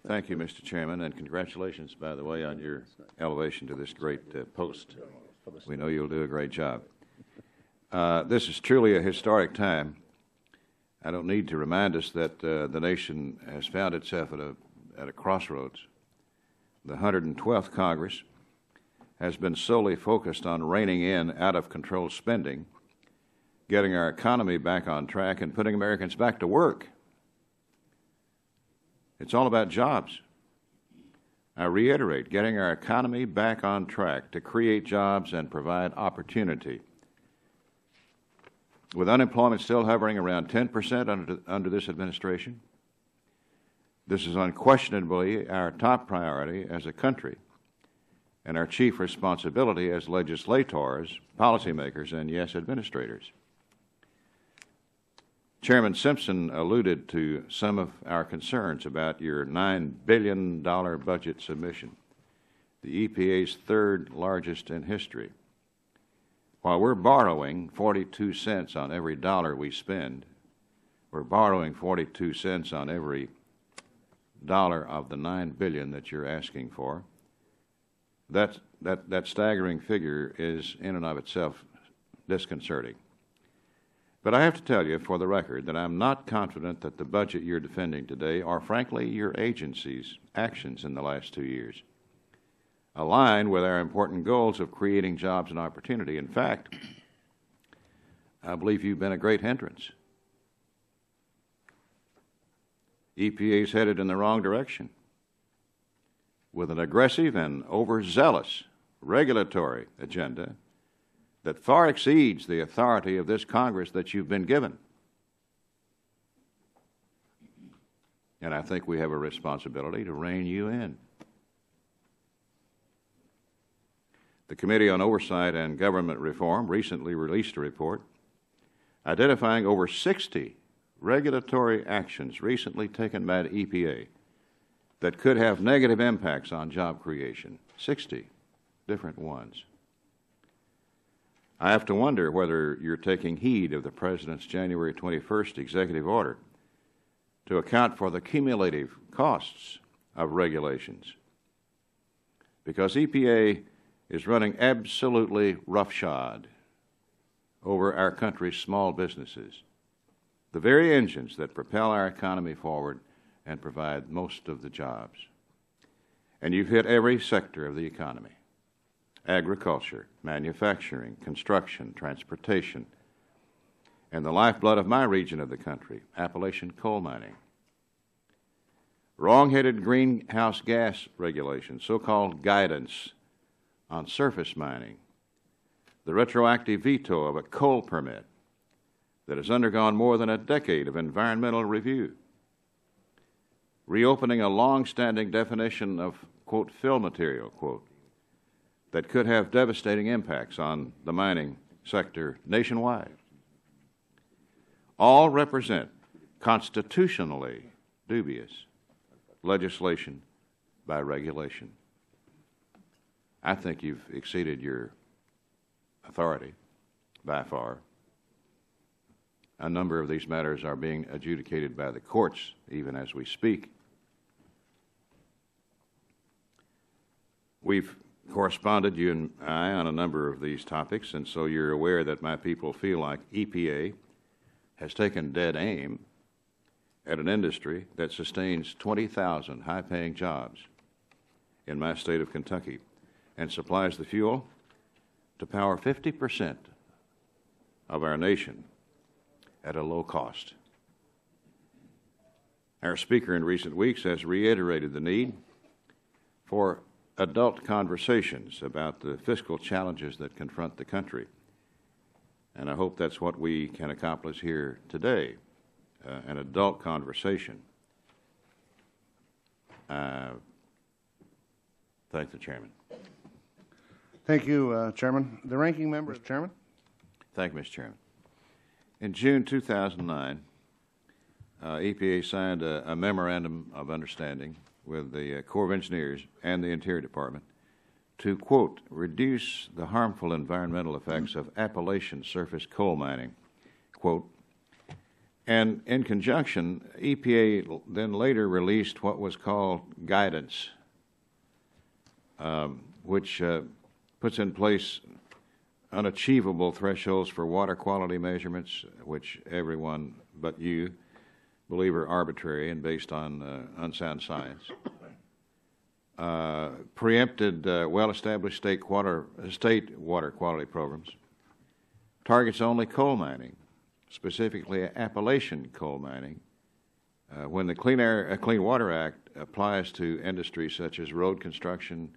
Thank you, Mr. Chairman, and congratulations, by the way, on your elevation to this great post. We know you'll do a great job. This is truly a historic time. I don't need to remind us that the nation has found itself at a crossroads. The 112th Congress has been solely focused on reining in out-of-control spending, getting our economy back on track, and putting Americans back to work. It's all about jobs. I reiterate, getting our economy back on track to create jobs and provide opportunity. With unemployment still hovering around 10% under this administration, this is unquestionably our top priority as a country and our chief responsibility as legislators, policymakers, and, yes, administrators. Chairman Simpson alluded to some of our concerns about your $9 billion budget submission, the EPA's third largest in history. While we're borrowing 42 cents on every dollar we spend, we're borrowing 42 cents on every dollar of the $9 billion that you're asking for. That staggering figure is in and of itself disconcerting. But I have to tell you, for the record, that I'm not confident that the budget you're defending today, or frankly your agency's actions in the last 2 years, align with our important goals of creating jobs and opportunity. In fact, I believe you've been a great hindrance. EPA's headed in the wrong direction with an aggressive and overzealous regulatory agenda that far exceeds the authority of this Congress that you've been given. And I think we have a responsibility to rein you in. The Committee on Oversight and Government Reform recently released a report identifying over 60 regulatory actions recently taken by the EPA that could have negative impacts on job creation. 60 different ones. I have to wonder whether you're taking heed of the President's January 21st executive order to account for the cumulative costs of regulations, because EPA is running absolutely roughshod over our country's small businesses, the very engines that propel our economy forward and provide most of the jobs. And you've hit every sector of the economy: agriculture, manufacturing, construction, transportation, and the lifeblood of my region of the country, Appalachian coal mining. Wrong-headed greenhouse gas regulations, so-called guidance on surface mining, the retroactive veto of a coal permit that has undergone more than a decade of environmental review, reopening a long-standing definition of, quote, fill material, quote, that could have devastating impacts on the mining sector nationwide. All represent constitutionally dubious legislation by regulation. I think you've exceeded your authority by far. A number of these matters are being adjudicated by the courts even as we speak. We've corresponded, you and I, on a number of these topics, and so you're aware that my people feel like EPA has taken dead aim at an industry that sustains 20,000 high-paying jobs in my state of Kentucky and supplies the fuel to power 50% of our nation at a low cost. Our speaker in recent weeks has reiterated the need for adult conversations about the fiscal challenges that confront the country. And I hope that's what we can accomplish here today, an adult conversation. Thank the Chairman. Thank you, Chairman. The ranking member, Mr. Chairman. Thank you, Mr. Chairman. In June 2009, EPA signed a memorandum of understanding with the Corps of Engineers and the Interior Department to, quote, reduce the harmful environmental effects of Appalachian surface coal mining, quote, And in conjunction, EPA then later released what was called guidance, which puts in place unachievable thresholds for water quality measurements, which everyone but you believe are arbitrary and based on unsound science. Preempted well-established state water quality programs. Targets only coal mining, specifically Appalachian coal mining, when the Clean Water Act applies to industries such as road construction,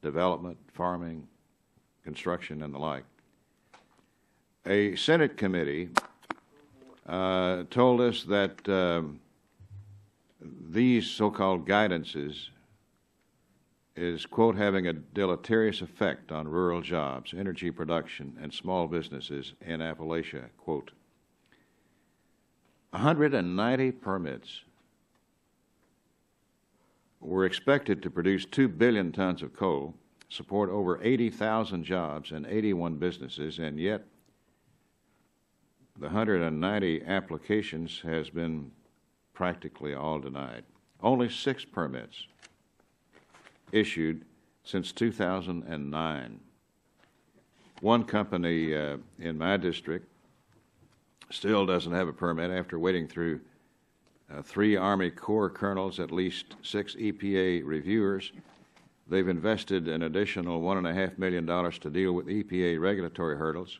development, farming, construction, and the like. A Senate committee told us that these so-called guidances is, quote, having a deleterious effect on rural jobs, energy production, and small businesses in Appalachia, quote. 190 permits were expected to produce 2 billion tons of coal, support over 80,000 jobs and 81 businesses, and yet the 190 applications has been practically all denied. Only 6 permits issued since 2009. One company in my district still doesn't have a permit after waiting through 3 Army Corps colonels, at least 6 EPA reviewers. They've invested an additional $1.5 million to deal with EPA regulatory hurdles.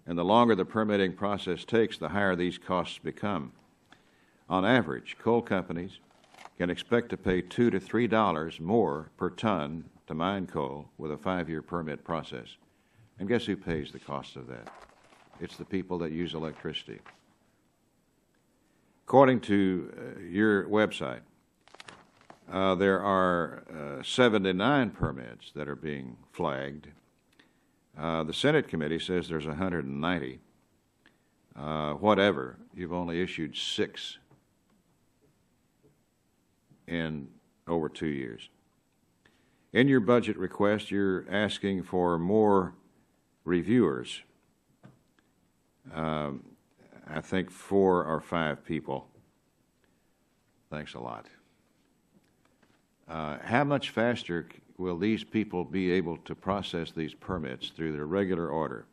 And the longer the permitting process takes, the higher these costs become. On average, coal companies can expect to pay $2 to $3 more per ton to mine coal with a 5-year permit process. And guess who pays the cost of that? It's the people that use electricity. According to your website, there are 79 permits that are being flagged. The Senate committee says there's 190. Whatever, you've only issued 6 in over 2 years. In your budget request, you're asking for more reviewers. I think 4 or 5 people. Thanks a lot. How much faster will these people be able to process these permits through their regular order?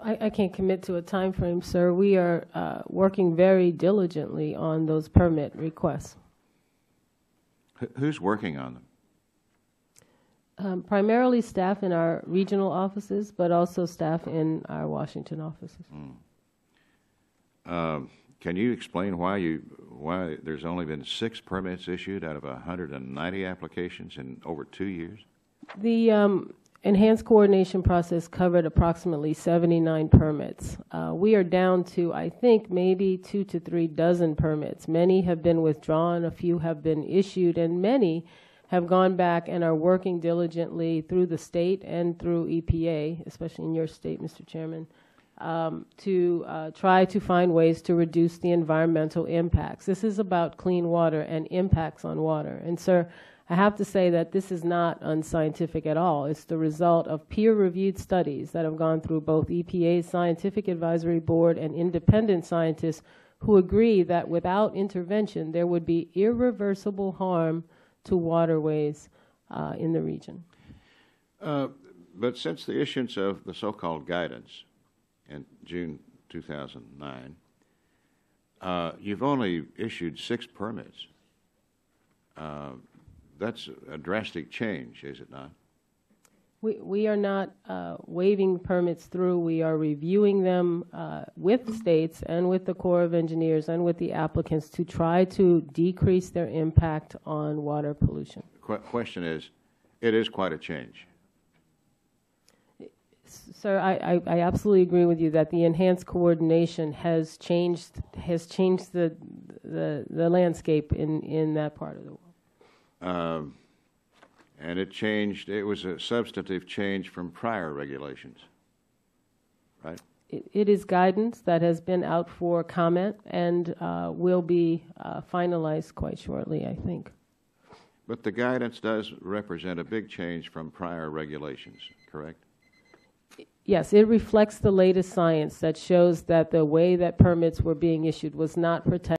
I can't commit to a time frame, sir. We are working very diligently on those permit requests. Who's working on them? Primarily staff in our regional offices, but also staff in our Washington offices. Can you explain why there's only been 6 permits issued out of 190 applications in over 2 years? The enhanced coordination process covered approximately 79 permits. We are down to, I think, maybe 2 to 3 dozen permits. Many have been withdrawn, a few have been issued, and many have gone back and are working diligently through the state and through EPA, especially in your state, Mr. Chairman, to try to find ways to reduce the environmental impacts. This is about clean water and impacts on water. And, sir, I have to say that this is not unscientific at all. It's the result of peer-reviewed studies that have gone through both EPA's Scientific Advisory Board and independent scientists who agree that without intervention, there would be irreversible harm to waterways in the region. But since the issuance of the so-called guidance in June 2009, you've only issued 6 permits. That's a drastic change, is it not? We are not waiving permits through. We are reviewing them with states and with the Corps of Engineers and with the applicants to try to decrease their impact on water pollution. Question is, it is quite a change. Sir, I absolutely agree with you that the enhanced coordination has changed the landscape in that part of the world. And it was a substantive change from prior regulations, right? It is guidance that has been out for comment and will be finalized quite shortly, I think. But the guidance does represent a big change from prior regulations, correct? Yes, it reflects the latest science that shows that the way that permits were being issued was not protected